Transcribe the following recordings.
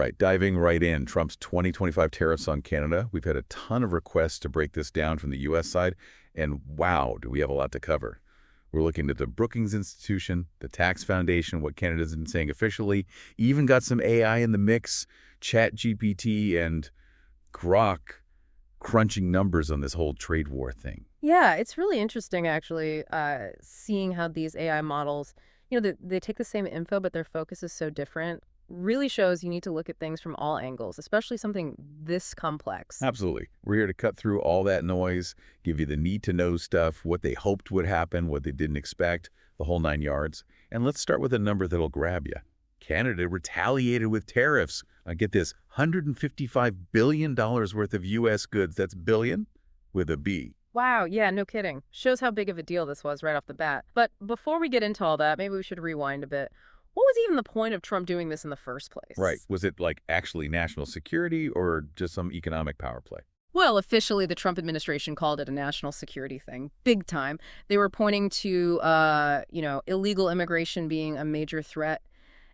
right, diving right in, Trump's 2025 tariffs on Canada. We've had a ton of requests to break this down from the U.S. side, and wow, do we have a lot to cover. We're looking at the Brookings Institution, the Tax Foundation, what Canada's been saying officially, even got some AI in the mix, ChatGPT and Grok crunching numbers on this whole trade war thing. Yeah, it's really interesting, actually, seeing how these AI models, they take the same info, but their focus is so different. Really shows you need to look at things from all angles, especially something this complex. Absolutely. We're here to cut through all that noise, give you the need-to-know stuff, what they hoped would happen, what they didn't expect, the whole 9 yards. And let's start with a number that'll grab you. Canada retaliated with tariffs. Get this, $155 billion worth of U.S. goods. That's billion with a B. Wow, yeah, no kidding. Shows how big of a deal this was right off the bat. But before we get into all that, maybe we should rewind a bit. What was even the point of Trump doing this in the first Right. place? Was it like actually national security or just some economic power play? Well, officially, the Trump administration called it a national security thing, big time. They were pointing to, illegal immigration being a major threat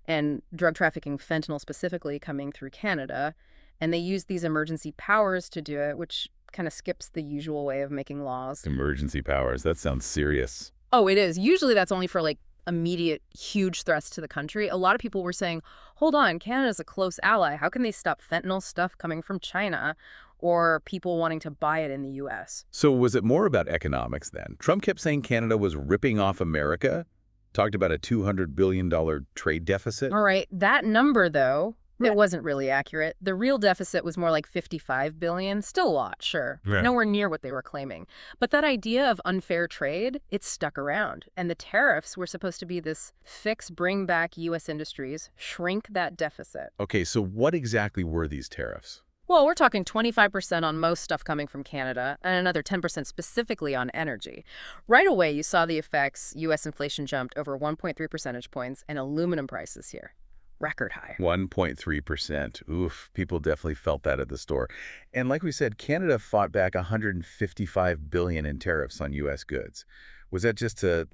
and drug trafficking, fentanyl specifically, coming through Canada. And they used these emergency powers to do it, which kind of skips the usual way of making laws. Emergency powers. That sounds serious. Oh, it is. Usually that's only for like immediate huge threats to the country. A lot of people were saying, hold on, Canada's a close ally. How can they stop fentanyl stuff coming from China or people wanting to buy it in the U.S.? So was it more about economics then? Trump kept saying Canada was ripping off America, talked about a $200 billion trade deficit. All right. That number, though, Right. it wasn't really accurate. The real deficit was more like $55 billion. Still a lot, sure. Right. Nowhere near what they were claiming. But that idea of unfair trade, it stuck around. And the tariffs were supposed to be this fix, bring back U.S. industries, shrink that deficit. Okay, so what exactly were these tariffs? Well, we're talking 25% on most stuff coming from Canada and another 10% specifically on energy. Right away, you saw the effects. U.S. inflation jumped over 1.3 percentage points and aluminum prices here. Record high. 1.3%. Oof, people definitely felt that at the store. And like we said, Canada fought back $155 billion in tariffs on U.S. goods. Was that just to,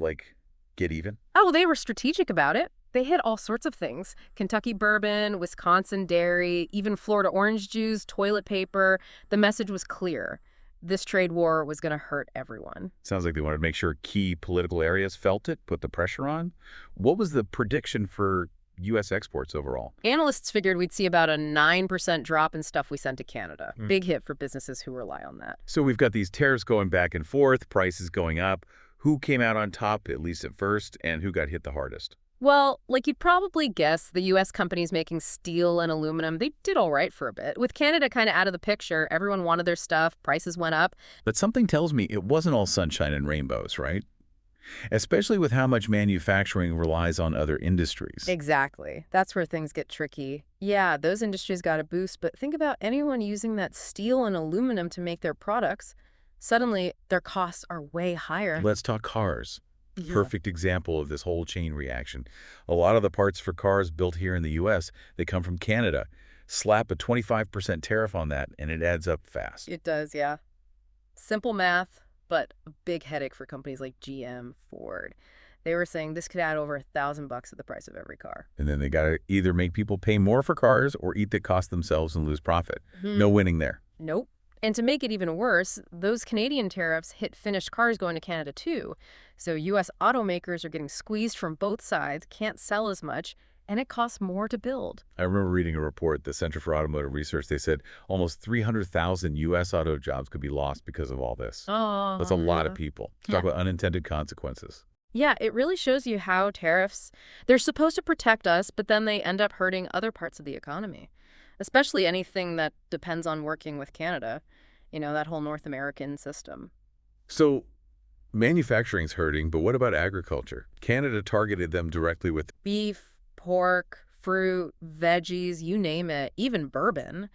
get even? Oh, they were strategic about it. They hit all sorts of things. Kentucky bourbon, Wisconsin dairy, even Florida orange juice, toilet paper. The message was clear. This trade war was going to hurt everyone. Sounds like they wanted to make sure key political areas felt it, put the pressure on. What was the prediction for U.S. exports overall? Analysts figured we'd see about a 9% drop in stuff we sent to Canada. Mm. Big hit for businesses who rely on that. So we've got these tariffs going back and forth, prices going up. Who came out on top, at least at first, and who got hit the hardest? Well, like you'd probably guess, the U.S. companies making steel and aluminum, they did all right for a bit. With Canada kind of out of the picture, everyone wanted their stuff, prices went up. But something tells me it wasn't all sunshine and rainbows, right? Especially with how much manufacturing relies on other industries. Exactly. That's where things get tricky. Yeah, those industries got a boost, but think about anyone using that steel and aluminum to make their products. Suddenly, their costs are way higher. Let's talk cars. Yeah. Perfect example of this whole chain reaction. A lot of the parts for cars built here in the U.S., they come from Canada. Slap a 25% tariff on that, and it adds up fast. It does, yeah. Simple math, but a big headache for companies like GM, Ford. They were saying this could add over $1,000 to the price of every car. And then they got to either make people pay more for cars or eat the cost themselves and lose profit. No winning there. Nope. And to make it even worse, those Canadian tariffs hit finished cars going to Canada too. So U.S. automakers are getting squeezed from both sides, can't sell as much, and it costs more to build. I remember reading a report, the Center for Automotive Research, they said almost 300,000 U.S. auto jobs could be lost because of all this. Oh, That's a lot of people. Talk Yeah. about unintended consequences. Yeah, it really shows you how tariffs, they're supposed to protect us, but then they end up hurting other parts of the economy, especially anything that depends on working with Canada, that whole North American system. So manufacturing's hurting, but what about agriculture? Canada targeted them directly with Beef, pork, fruit, veggies, you name it, even bourbon.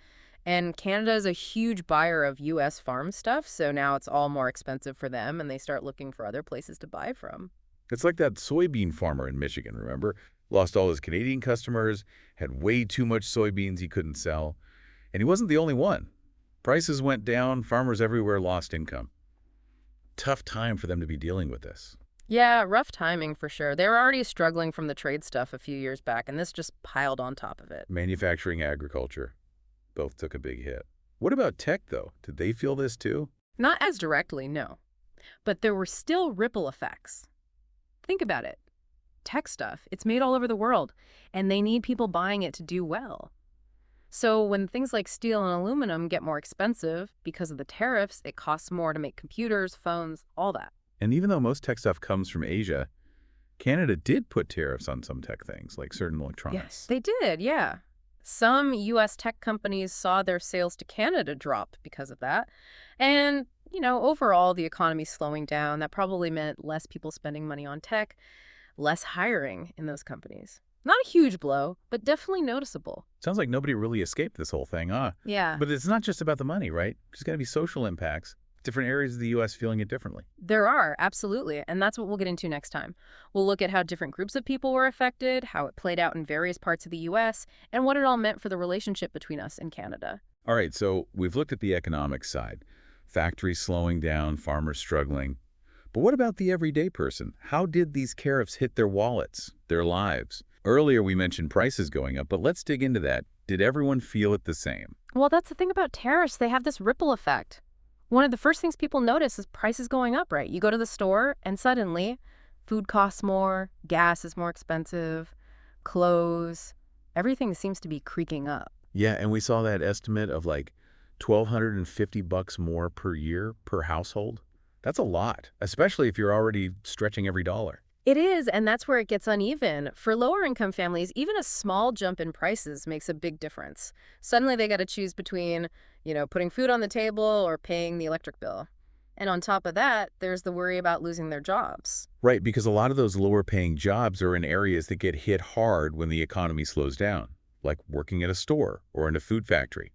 And Canada is a huge buyer of U.S. farm stuff, so now it's all more expensive for them, and they start looking for other places to buy from. It's like that soybean farmer in Michigan, remember? Lost all his Canadian customers, had way too much soybeans he couldn't sell. And he wasn't the only one. Prices went down, farmers everywhere lost income. Tough time for them to be dealing with this. Yeah, rough timing for sure. They were already struggling from the trade stuff a few years back, and this just piled on top of it. Manufacturing, agriculture, both took a big hit. What about tech, though? Did they feel this too? Not as directly, no, but there were still ripple effects. Think about it. Tech stuff, it's made all over the world, and they need people buying it to do well. So when things like steel and aluminum get more expensive because of the tariffs, it costs more to make computers, phones, all that. And even though most tech stuff comes from Asia, Canada did put tariffs on some tech things, like certain electronics. They did, yeah. Some U.S. tech companies saw their sales to Canada drop because of that. And, overall, the economy slowing down. That probably meant less people spending money on tech, less hiring in those companies. Not a huge blow, but definitely noticeable. Sounds like nobody really escaped this whole thing, huh? Yeah. But it's not just about the money, right? There's got to be social impacts. Different areas of the U.S. feeling it differently. There are, absolutely. And that's what we'll get into next time. We'll look at how different groups of people were affected, how it played out in various parts of the U.S., and what it all meant for the relationship between us and Canada. All right, so we've looked at the economic side. Factories slowing down, farmers struggling. But what about the everyday person? How did these tariffs hit their wallets, their lives? Earlier we mentioned prices going up, but let's dig into that. Did everyone feel it the same? Well, that's the thing about tariffs. They have this ripple effect. One of the first things people notice is prices going up, right? You go to the store and suddenly food costs more, gas is more expensive, clothes, everything seems to be creaking up. Yeah, and we saw that estimate of like $1,250 more per year per household. That's a lot, especially if you're already stretching every dollar. It is, and that's where it gets uneven. For lower income families, even a small jump in prices makes a big difference. Suddenly they got to choose between, putting food on the table or paying the electric bill. And on top of that, there's the worry about losing their jobs. Right, because a lot of those lower paying jobs are in areas that get hit hard when the economy slows down, like working at a store or in a food factory.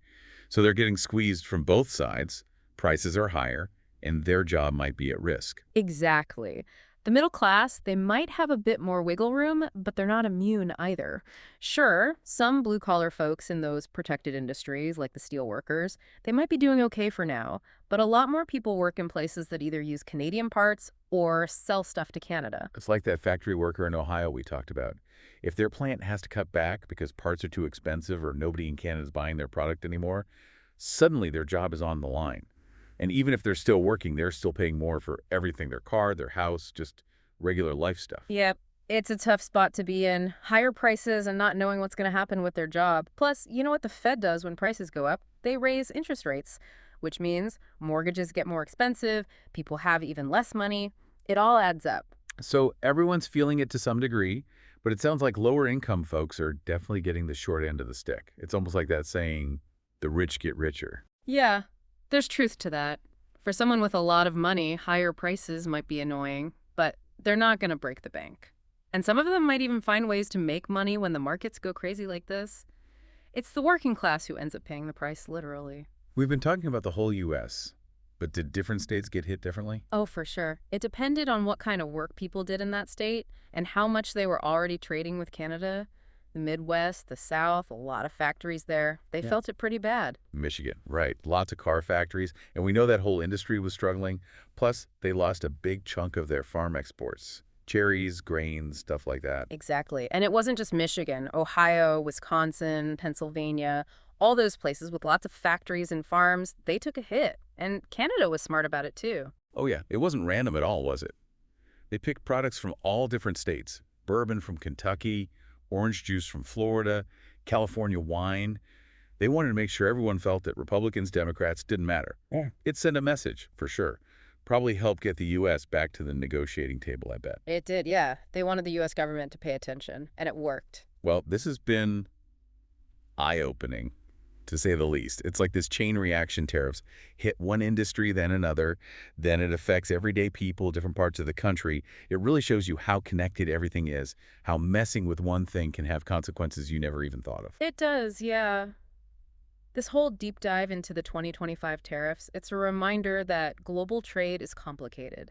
So they're getting squeezed from both sides, prices are higher, and their job might be at risk. Exactly. The middle class, they might have a bit more wiggle room, but they're not immune either. Sure, some blue-collar folks in those protected industries, like the steel workers, they might be doing okay for now, but a lot more people work in places that either use Canadian parts or sell stuff to Canada. It's like that factory worker in Ohio we talked about. If their plant has to cut back because parts are too expensive or nobody in Canada is buying their product anymore, suddenly their job is on the line. And even if they're still working, they're still paying more for everything, their car, their house, just regular life stuff. Yep. It's a tough spot to be in. Higher prices and not knowing what's going to happen with their job. Plus, you know what the Fed does when prices go up? They raise interest rates, which means mortgages get more expensive, people have even less money. It all adds up. So everyone's feeling it to some degree, but it sounds like lower income folks are definitely getting the short end of the stick. It's almost like that saying, the rich get richer. Yeah, there's truth to that. For someone with a lot of money, higher prices might be annoying, but they're not going to break the bank. And some of them might even find ways to make money when the markets go crazy like this. It's the working class who ends up paying the price, literally. We've been talking about the whole U.S., but did different states get hit differently? Oh, for sure. It depended on what kind of work people did in that state and how much they were already trading with Canada. The Midwest, the South, a lot of factories there. They Yeah. felt it pretty bad. Michigan, right. Lots of car factories, and we know that whole industry was struggling. Plus, they lost a big chunk of their farm exports. Cherries, grains, stuff like that. Exactly. And it wasn't just Michigan, Ohio, Wisconsin, Pennsylvania, all those places with lots of factories and farms, they took a hit. And Canada was smart about it too. Oh yeah, it wasn't random at all, was it? They picked products from all different states. Bourbon from Kentucky, orange juice from Florida, California wine. They wanted to make sure everyone felt that Republicans, Democrats didn't matter. Yeah. It sent a message, for sure. Probably helped get the U.S. back to the negotiating table, I bet. It did, yeah. They wanted the U.S. government to pay attention, and it worked. Well, this has been eye-opening, to say the least. It's like this chain reaction tariffs hit one industry, then another, then it affects everyday people, different parts of the country. It really shows you how connected everything is, how messing with one thing can have consequences you never even thought of. It does, yeah. This whole deep dive into the 2025 tariffs, it's a reminder that global trade is complicated.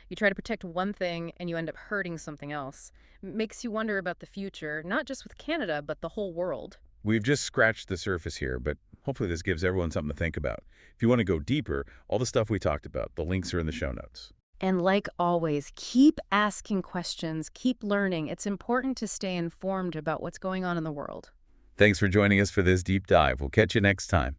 You try to protect one thing and you end up hurting something else. Makes you wonder about the future, not just with Canada, but the whole world. We've just scratched the surface here, but hopefully this gives everyone something to think about. If you want to go deeper, all the stuff we talked about, the links are in the show notes. And like always, keep asking questions, keep learning. It's important to stay informed about what's going on in the world. Thanks for joining us for this deep dive. We'll catch you next time.